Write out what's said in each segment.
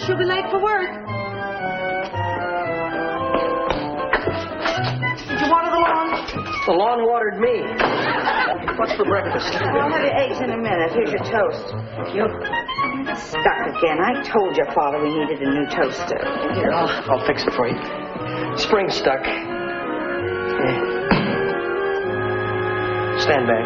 You'll be late for work. Did you water the lawn? The lawn watered me. What's for breakfast? I'll have your eggs in a minute. Here's your toast. Thank you. Stuck again. I told your father we needed a new toaster. Here. I'll fix it for you. Spring stuck. Yeah. Stand back.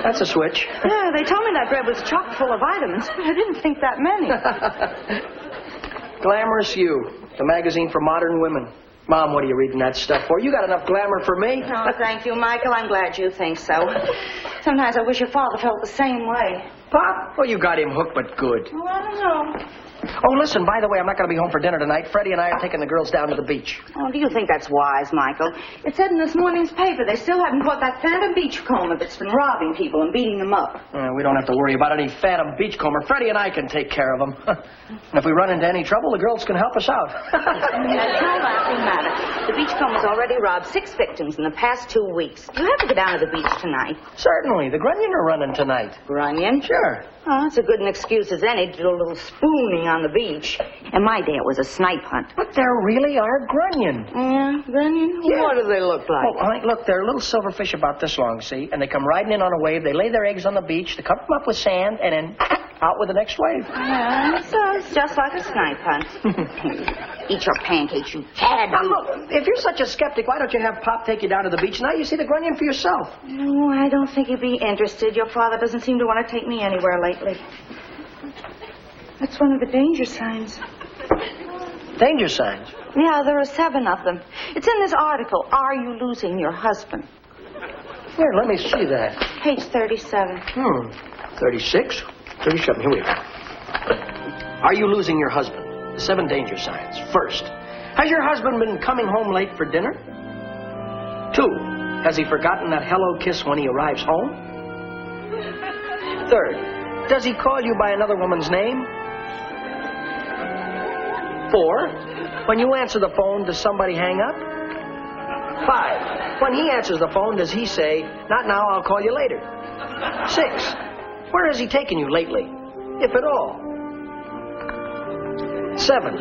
That's a switch. Yeah, they told me that bread was chock full of vitamins, but I didn't think that many. Glamorous You, the magazine for modern women. Mom, what are you reading that stuff for? You got enough glamour for me? Oh, thank you, Michael. I'm glad you think so. Sometimes I wish your father felt the same way. Pop? Well, you got him hooked, but good. Well, I don't know. Oh, listen, by the way, I'm not going to be home for dinner tonight. Freddie and I are taking the girls down to the beach. Oh, do you think that's wise, Michael? It said in this morning's paper they still haven't caught that phantom beachcomber that's been robbing people and beating them up. We don't have to worry about any phantom beachcomber. Freddie and I can take care of them. And if we run into any trouble, the girls can help us out. That's no laughing matter. The beachcomber's already robbed 6 victims in the past 2 weeks. You have to go down to the beach tonight. Certainly. The Grunion are running tonight. Grunion? Sure. Oh, that's as good an excuse as any to do a little spooning on the beach. In my day, it was a snipe hunt. But there really are Grunion. Yeah, Grunion? Yeah. What do they look like? Oh, look, they're little silver fish about this long, see? And they come riding in on a wave. They lay their eggs on the beach. They cover them up with sand, and then out with the next wave. Yeah, so it's just like a snipe hunt. Eat your pancakes, you cad. Now, look, if you're such a skeptic, why don't you have Pop take you down to the beach tonight? You see the Grunion for yourself. No, I don't think you'd be interested. Your father doesn't seem to want to take me anywhere lately. That's one of the danger signs. Danger signs? Yeah, there are 7 of them. It's in this article, Are You Losing Your Husband? Here, let me see that. Page 37. 36, 37, here we are. Are you losing your husband? The 7 danger signs. First, has your husband been coming home late for dinner? 2, has he forgotten that hello kiss when he arrives home? 3rd, does he call you by another woman's name? 4, when you answer the phone, does somebody hang up? 5, when he answers the phone, does he say, not now, I'll call you later? 6, where has he taken you lately, if at all? 7,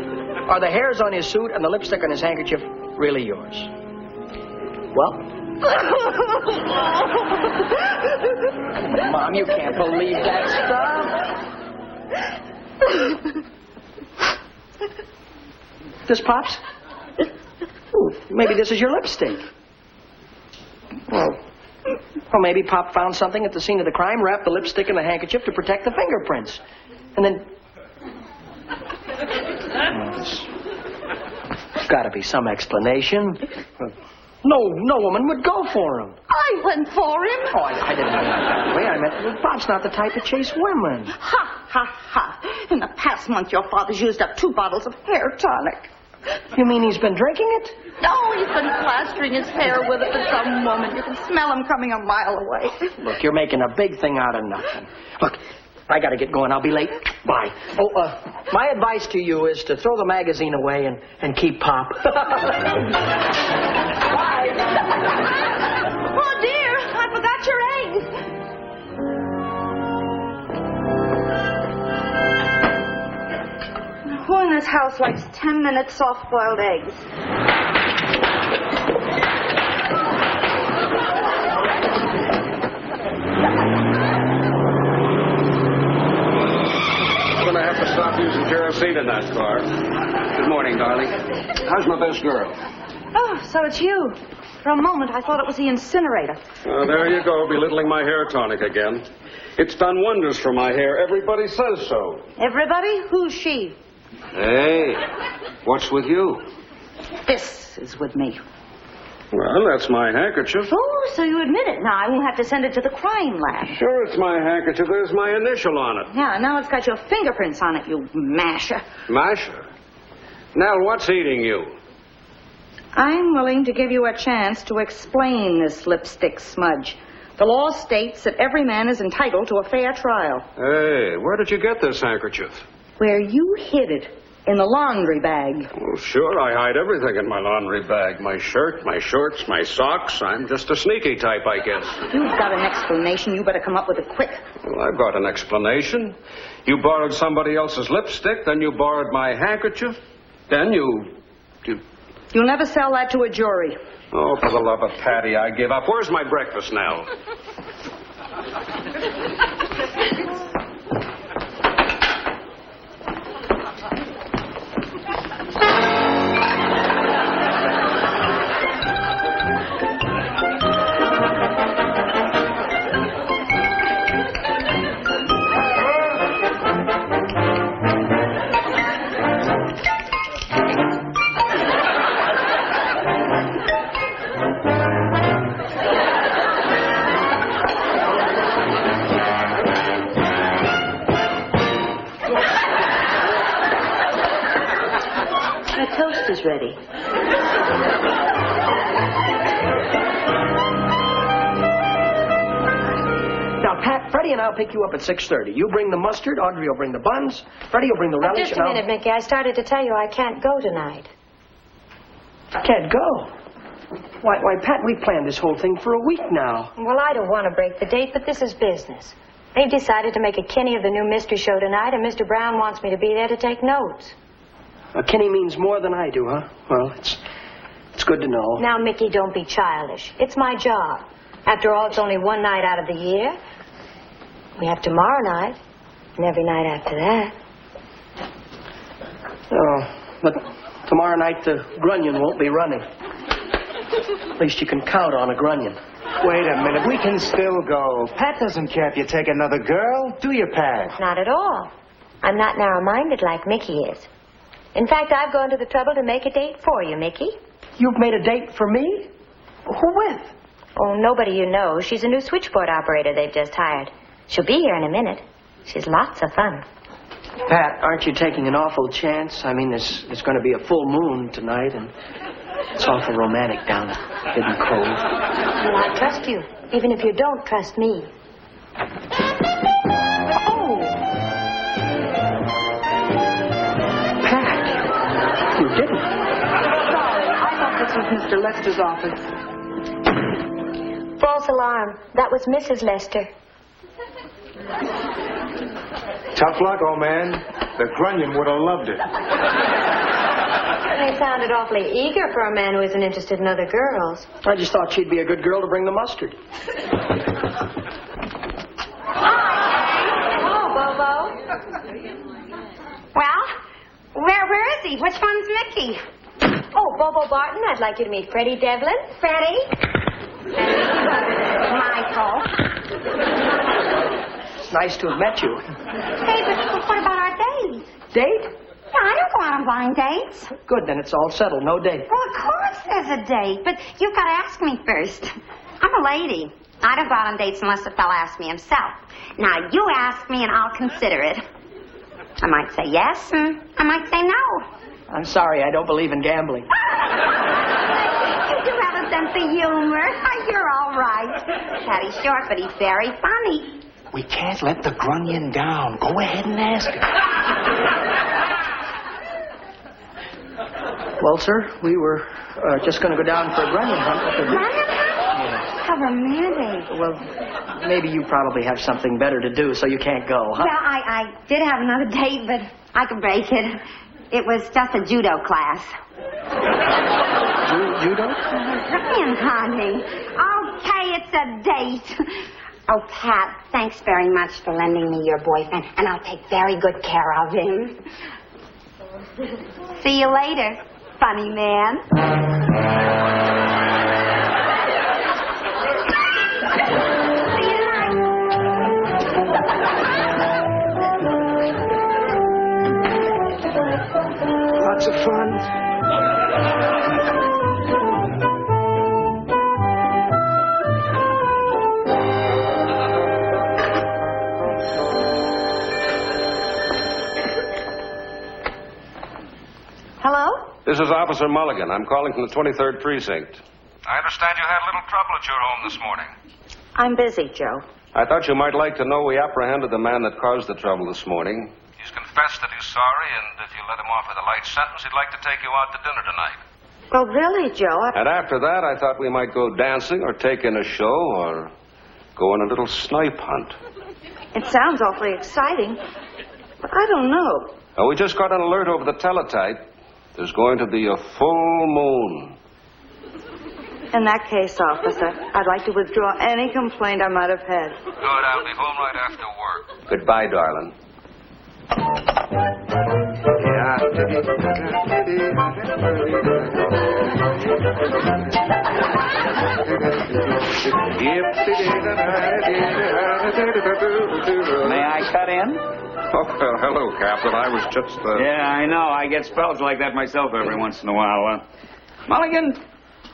are the hairs on his suit and the lipstick on his handkerchief really yours? Well? Mom, you can't believe that stuff. This Pops? Ooh, maybe this is your lipstick. Well, maybe Pop found something at the scene of the crime, wrapped the lipstick in the handkerchief to protect the fingerprints. And then... There's got to be some explanation. No woman would go for him. I went for him. Oh, I didn't mean it that way. I meant Bob's not the type to chase women. Ha, ha, ha. In the past month, your father's used up 2 bottles of hair tonic. You mean he's been drinking it? No, he's been plastering his hair with it for some woman. You can smell him coming a mile away. Look, you're making a big thing out of nothing. Look, I got to get going. I'll be late. Bye. Oh, my advice to you is to throw the magazine away and keep Pop. Bye. Oh, dear. I forgot your eggs. Who in this house likes 10-minute soft-boiled eggs? Stop using kerosene in that car. Good morning, darling. How's my best girl? Oh, so it's you. For a moment, I thought it was the incinerator. Oh, there you go, belittling my hair tonic again. It's done wonders for my hair. Everybody says so. Everybody? Who's she? Hey, what's with you? This is with me. Well, that's my handkerchief. Oh, so you admit it. Now, I won't have to send it to the crime lab. Sure, it's my handkerchief. There's my initial on it. Yeah, now it's got your fingerprints on it, you masher. Masher? Nell, what's eating you? I'm willing to give you a chance to explain this lipstick smudge. The law states that every man is entitled to a fair trial. Hey, where did you get this handkerchief? Where you hid it. In the laundry bag. Oh, sure, I hide everything in my laundry bag. My shirt, my shorts, my socks. I'm just a sneaky type, I guess. You've got an explanation. You better come up with it quick. Well, I've got an explanation. You borrowed somebody else's lipstick, then you borrowed my handkerchief, then You'll never sell that to a jury. Oh, for the love of Patty, I give up. Where's my breakfast now? Toast is ready. Now, Pat, Freddie and I'll pick you up at 6:30. You bring the mustard, Audrey will bring the buns, Freddie will bring the relish. Just a minute, Mickey. I started to tell you I can't go tonight. Can't go. Why, Pat, we planned this whole thing for a week now. Well, I don't want to break the date, but this is business. They've decided to make a Kenny of the new mystery show tonight, and Mr. Brown wants me to be there to take notes. Kenny means more than I do, huh? Well, it's good to know. Now, Mickey, don't be childish. It's my job. After all, it's only one night out of the year. We have tomorrow night, and every night after that. Oh, but tomorrow night the grunion won't be running. At least you can count on a grunion. Wait a minute. We can still go. Pat doesn't care if you take another girl. Do you, Pat? Not at all. I'm not narrow-minded like Mickey is. In fact, I've gone to the trouble to make a date for you, Mickey. You've made a date for me? Who with? Oh, nobody you know. She's a new switchboard operator they've just hired. She'll be here in a minute. She's lots of fun. Pat, aren't you taking an awful chance? I mean, there's going to be a full moon tonight, and it's awful romantic down at Hidden Cove. Well, I trust you, even if you don't trust me. Oh! Pat, you didn't. Sorry, I thought this was Mr. Lester's office. False alarm. That was Mrs. Lester. Tough luck, old man. The grunion would have loved it. They sounded awfully eager for a man who isn't interested in other girls. I just thought she'd be a good girl to bring the mustard. Oh, Bobo. Well, where is he? Which one's Mickey? Oh, Bobo Barton, I'd like you to meet Freddie Devlin. Freddie? Michael. It's nice to have met you. Hey, but what about our date? Date? Yeah, I don't go out on blind dates. Good, then it's all settled. No date. Well, of course there's a date, but you've got to ask me first. I'm a lady. I don't go out on dates unless the fella asks me himself. Now, you ask me and I'll consider it. I might say yes, and I might say no. I'm sorry, I don't believe in gambling. You do have a sense of humor. You're all right. Patty's short, but he's very funny. We can't let the grunion down. Go ahead and ask her. Well, sir, we were just going to go down for a grunion hunt. Grunion hunt? How romantic. Well, maybe you probably have something better to do, so you can't go, huh? Well, I did have another date, but I could break it. It was just a judo class. Judo? Grunion hunting. Okay, it's a date. Oh, Pat, thanks very much for lending me your boyfriend, and I'll take very good care of him. See you later, funny man. See you tonight. Lots of fun. This is Officer Mulligan. I'm calling from the 23rd Precinct. I understand you had a little trouble at your home this morning. I'm busy, Joe. I thought you might like to know we apprehended the man that caused the trouble this morning. He's confessed that he's sorry, and if you let him off with a light sentence, he'd like to take you out to dinner tonight. Well, really, Joe, And after that, I thought we might go dancing or take in a show or go on a little snipe hunt. It sounds awfully exciting, but I don't know. We just got an alert over the teletype. There's going to be a full moon. In that case, officer, I'd like to withdraw any complaint I might have had. Good, I'll be home right after work. Goodbye, darling. May I cut in? Oh, well, hello, Captain. I was just, Yeah, I know. I get spells like that myself every once in a while. Mulligan,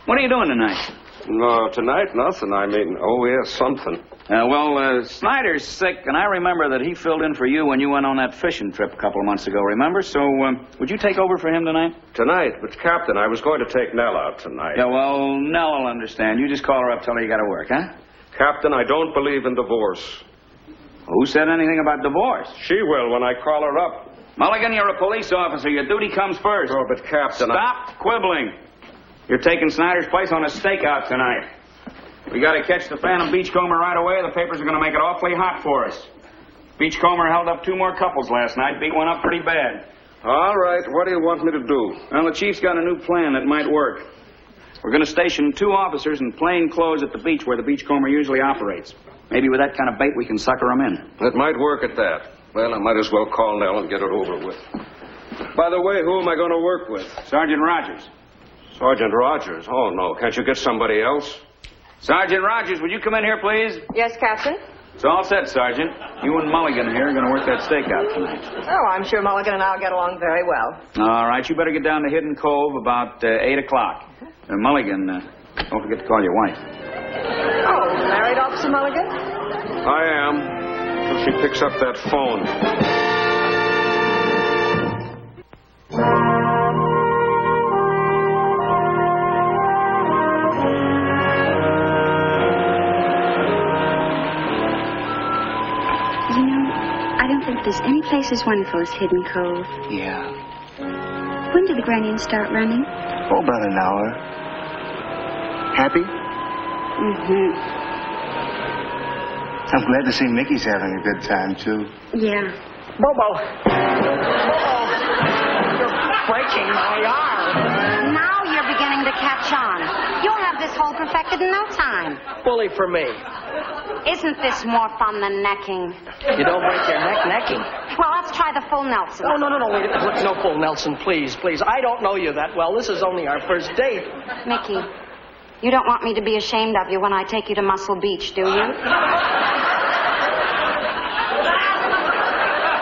what are you doing tonight? No, tonight, nothing. I mean, oh, yes, something. Snyder's sick, and I remember that he filled in for you when you went on that fishing trip a couple of months ago, remember? So, would you take over for him tonight? Tonight? But, Captain, I was going to take Nell out tonight. Yeah, well, Nell will understand. You just call her up, tell her you got to work, huh? Captain, I don't believe in divorce. Who said anything about divorce? She will when I call her up. Mulligan, you're a police officer. Your duty comes first. Oh, but, Captain, Stop quibbling. You're taking Snyder's place on a stakeout tonight. We got to catch the Phantom Beachcomber right away. The papers are going to make it awfully hot for us. Beachcomber held up 2 more couples last night. Beat one up pretty bad. All right. What do you want me to do? Well, the chief's got a new plan that might work. We're going to station 2 officers in plain clothes at the beach where the Beachcomber usually operates. Maybe with that kind of bait we can sucker them in. It might work at that. Well, I might as well call Nell and get it over with. By the way, who am I going to work with? Sergeant Rogers. Sergeant Rogers? Oh, no. Can't you get somebody else? Sergeant Rogers, would you come in here, please? Yes, Captain? It's all set, Sergeant. You and Mulligan here are going to work that stakeout tonight. Oh, I'm sure Mulligan and I'll get along very well. All right, you better get down to Hidden Cove about 8 o'clock. Mulligan, don't forget to call your wife. Oh, married Officer Mulligan? I am. If she picks up that phone. There's any place as wonderful as Hidden Cove. Yeah. When did the Granians start running? Oh, about an hour. Happy? Mm-hmm. I'm glad to see Mickey's having a good time, too. Yeah. Bobo. You're breaking my arm. Now you're beginning to catch on. You'll have this hole perfected in no time. Bully for me. Isn't this more fun than necking? You don't break your neck necking. Well, let's try the full Nelson. No, wait. Look, no full Nelson, please. I don't know you that well. This is only our first date. Mickey, you don't want me to be ashamed of you when I take you to Muscle Beach, do you?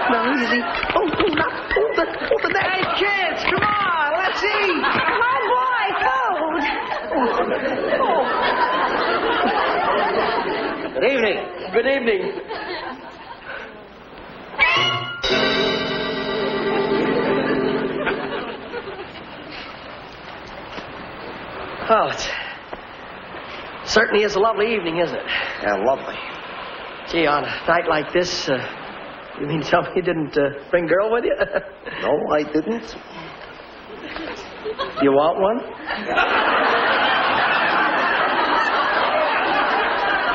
No, easy. Pull the neck. Hey, kids, come on. Let's eat. Oh, boy, food. Good evening. Good evening. Well, it certainly is a lovely evening, isn't it? Yeah, lovely. Gee, on a night like this, you mean tell me you didn't bring girl with you? No, I didn't. You want one?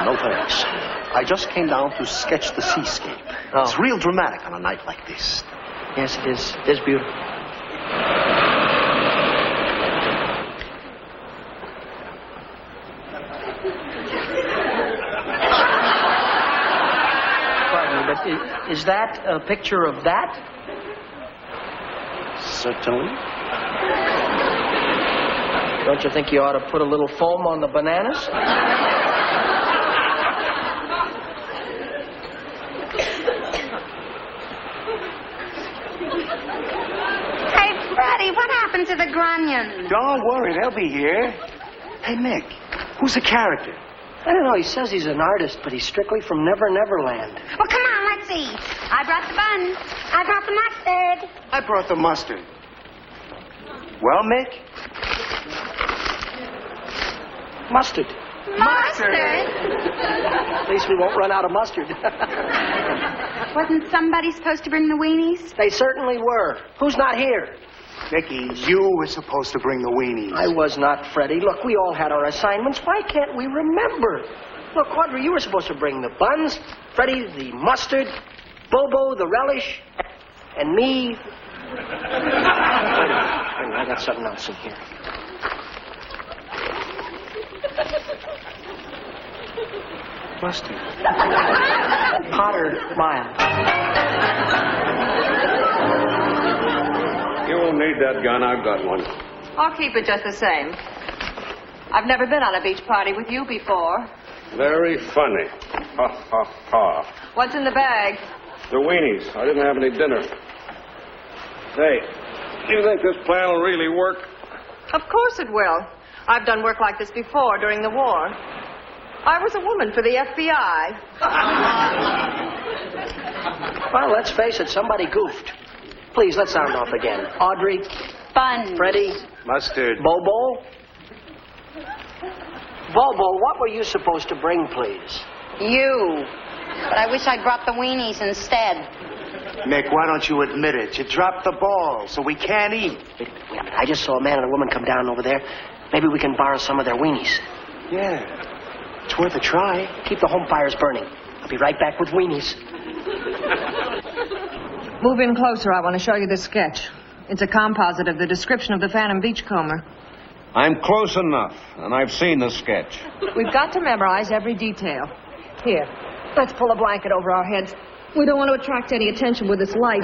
No thanks. I just came down to sketch the seascape. Oh. It's real dramatic on a night like this. Yes, it is. It is beautiful. Pardon me, but is that a picture of that? Certainly. Don't you think you ought to put a little foam on the bananas? What happened to the Grunions? Don't worry, they'll be here. Hey, Mick, who's the character? I don't know. He says he's an artist, but he's strictly from Never Never Land. Well, come on, let's eat. I brought the buns. I brought the mustard. I brought the mustard. Well, Mick? Mustard. Mustard? At least we won't run out of mustard. Wasn't somebody supposed to bring the weenies? They certainly were. Who's not here? Mickey, you were supposed to bring the weenies. I was not, Freddie. Look, we all had our assignments. Why can't we remember? Look, Audrey, you were supposed to bring the buns, Freddie, the mustard, Bobo, the relish, and me. Wait a minute, I got something else in here. Mustard. Potter mild. You won't need that gun. I've got one. I'll keep it just the same. I've never been on a beach party with you before. Very funny. Ha, ha, ha. What's in the bag? The weenies. I didn't have any dinner. Hey, do you think this plan will really work? Of course it will. I've done work like this before during the war. I was a woman for the FBI. Well, let's face it, somebody goofed. Please, let's sound off again. Audrey. Fun. Freddie. Mustard. Bobo. Bobo, what were you supposed to bring, please? You. But I wish I'd brought the weenies instead. Mick, why don't you admit it? You dropped the ball, so we can't eat. Wait a minute. I just saw a man and a woman come down over there. Maybe we can borrow some of their weenies. Yeah. It's worth a try. Keep the home fires burning. I'll be right back with weenies. Move in closer. I want to show you this sketch. It's a composite of the description of the Phantom Beachcomber. I'm close enough, and I've seen the sketch. We've got to memorize every detail. Here, let's pull a blanket over our heads. We don't want to attract any attention with this light.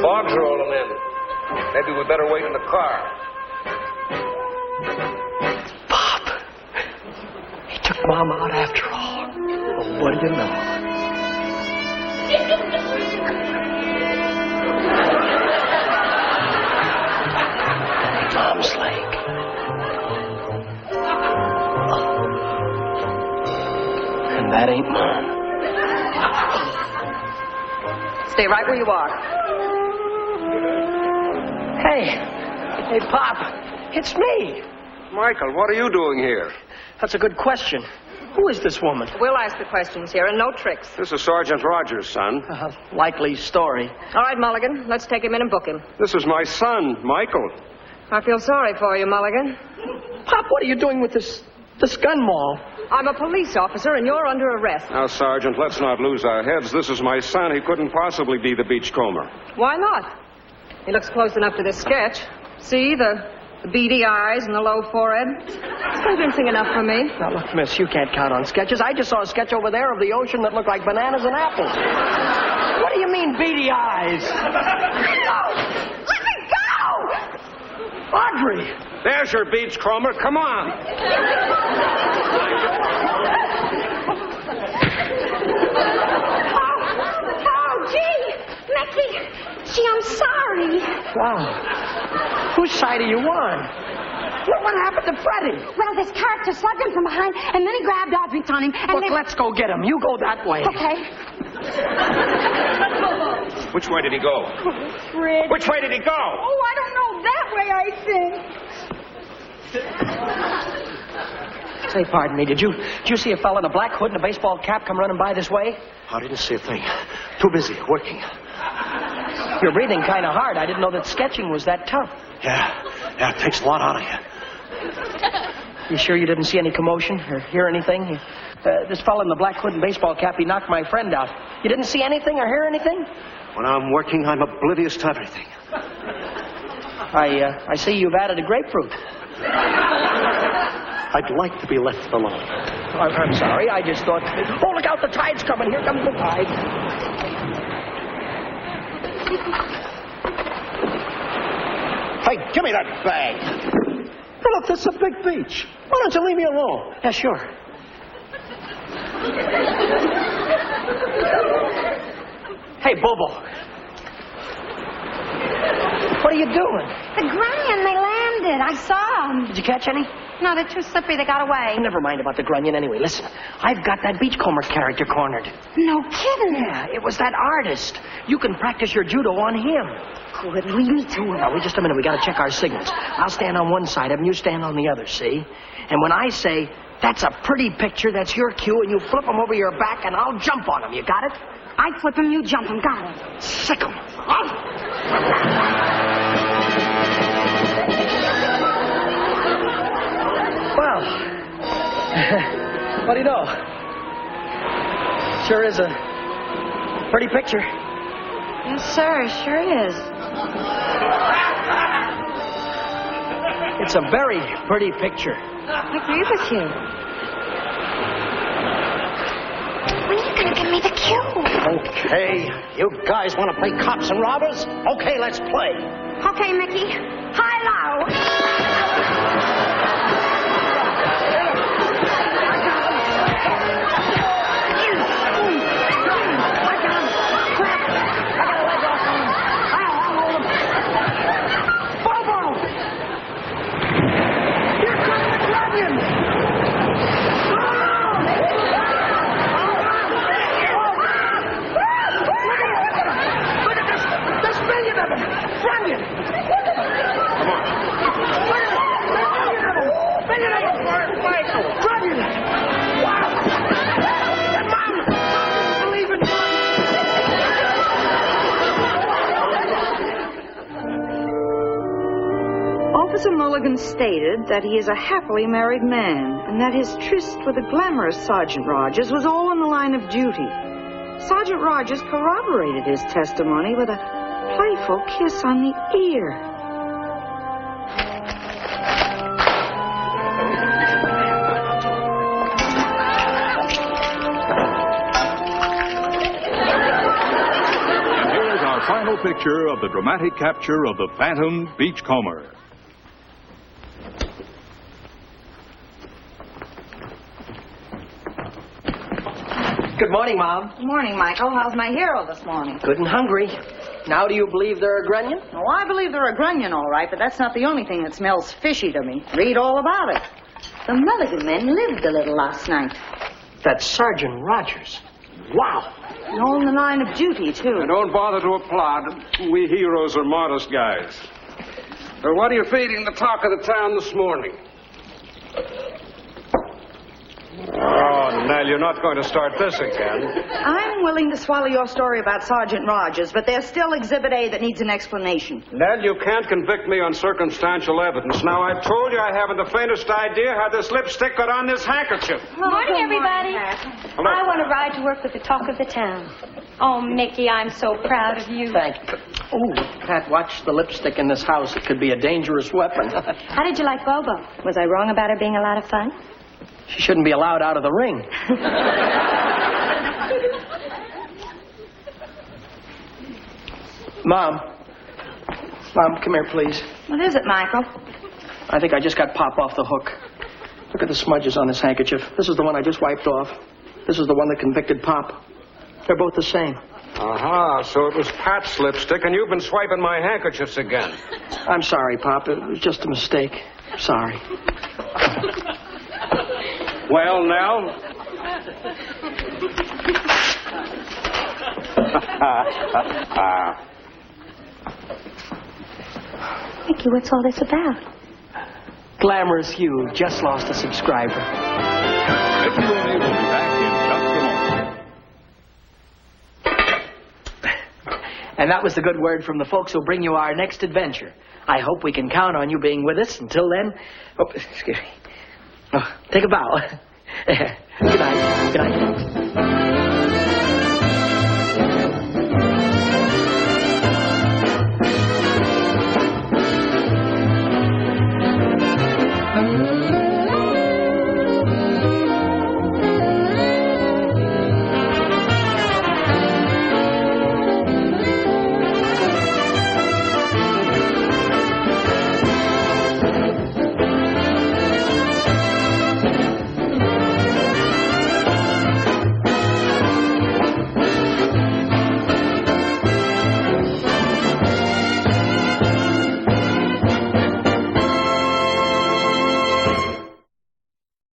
Fog's rolling in. Maybe we better wait in the car. Bob. He took Mom out after all. Well, what do you know? Mom's leg. And that ain't Mom. Stay right where you are. Hey, Pop, it's me. Michael, what are you doing here? That's a good question. Who is this woman? We'll ask the questions here, and no tricks. This is Sergeant Rogers' son. Likely story. All right, Mulligan, let's take him in and book him. This is my son, Michael. I feel sorry for you, Mulligan. Pop, what are you doing with this gun mall? I'm a police officer, and you're under arrest. Now, Sergeant, let's not lose our heads. This is my son. He couldn't possibly be the beachcomber. Why not? He looks close enough to this sketch. See, the beady eyes and the low forehead. It's convincing enough for me. Now, look, miss, you can't count on sketches. I just saw a sketch over there of the ocean that looked like bananas and apples. What do you mean, beady eyes? No! Let me go! Audrey! There's your beachcomber. Come on. Oh, gee! Mickey! Gee, I'm sorry. Wow. Whose side are you on? What happened to Freddie? Well, this character slugged him from behind, and then he grabbed Audrey on him, and Look, let's go get him. You go that way. Okay. Which way did he go? Fred. Which way did he go? Oh, I don't know. That way, I think. Say, pardon me, did you see a fella in a black hood and a baseball cap come running by this way? I didn't see a thing. Too busy working. You're breathing kind of hard. I didn't know that sketching was that tough. Yeah, it takes a lot out of you. You sure you didn't see any commotion or hear anything? This fellow in the black hood and baseball cap, he knocked my friend out. You didn't see anything or hear anything? When I'm working, I'm oblivious to everything. I see you've added a grapefruit. I'd like to be left alone. I'm sorry. I just thought... Oh, look out. The tide's coming. Here comes the tide. Hey, give me that bag. Hey, look, this is a big beach. Why don't you leave me alone? Yeah, sure. Hey, Bobo. What are you doing? The grunion, they landed. I saw them. Did you catch any? No, they're too slippery. They got away. Never mind about the grunion anyway. Listen, I've got that beachcomber character cornered. No kidding. Yeah, it was that artist. You can practice your judo on him. Good. Lead me to him. Now, wait just a minute. We got to check our signals. I'll stand on one side of him. You stand on the other, see? And when I say, that's a pretty picture, that's your cue, and you flip him over your back, and I'll jump on him. You got it? I flip him, you jump him. Got it. Sick him. Well, what do you know? Sure is a pretty picture. Yes, sir. Sure is. It's a very pretty picture. I agree with you. When are you going to give me the cue? Okay, you guys want to play cops and robbers? Okay, let's play. Okay, Mickey. High-low. Officer Mulligan stated that he is a happily married man and that his tryst with the glamorous Sergeant Rogers was all in the line of duty. Sergeant Rogers corroborated his testimony with a playful kiss on the ear. Here is our final picture of the dramatic capture of the Phantom Beachcomber. Good morning, Mom. Good morning, Michael. How's my hero this morning? Good and hungry. Now do you believe they're a grunion? Oh, I believe they're a grunion, all right, but that's not the only thing that smells fishy to me. Read all about it. The Mulligan men lived a little last night. That's Sergeant Rogers. Wow. And all in the line of duty, too. And don't bother to applaud. We heroes are modest guys. Well, what are you feeding the talk of the town this morning? Oh, Nell, you're not going to start this again. I'm willing to swallow your story about Sergeant Rogers, but there's still Exhibit A that needs an explanation. Nell, you can't convict me on circumstantial evidence. Now, I've told you I haven't the faintest idea how this lipstick got on this handkerchief. Morning, everybody. Hello. I want to ride to work with the talk of the town. Oh, Mickey, I'm so proud of you. Thank you. Oh, Pat, watch the lipstick in this house. It could be a dangerous weapon. How did you like Bobo? Was I wrong about her being a lot of fun? She shouldn't be allowed out of the ring. Mom, come here, please. What is it, Michael? I think I just got Pop off the hook. Look at the smudges on this handkerchief. This is the one I just wiped off. This is the one that convicted Pop. They're both the same. Aha, so it was Pat's lipstick, and you've been swiping my handkerchiefs again. I'm sorry, Pop. It was just a mistake. Sorry. Well, Nell? Mickey, what's all this about? Glamorous you just lost a subscriber. Myckey Rooney will be back in just a moment. And that was the good word from the folks who'll bring you our next adventure. I hope we can count on you being with us. Until then... Oh, excuse me. Oh, take a bow. Good night. Good night.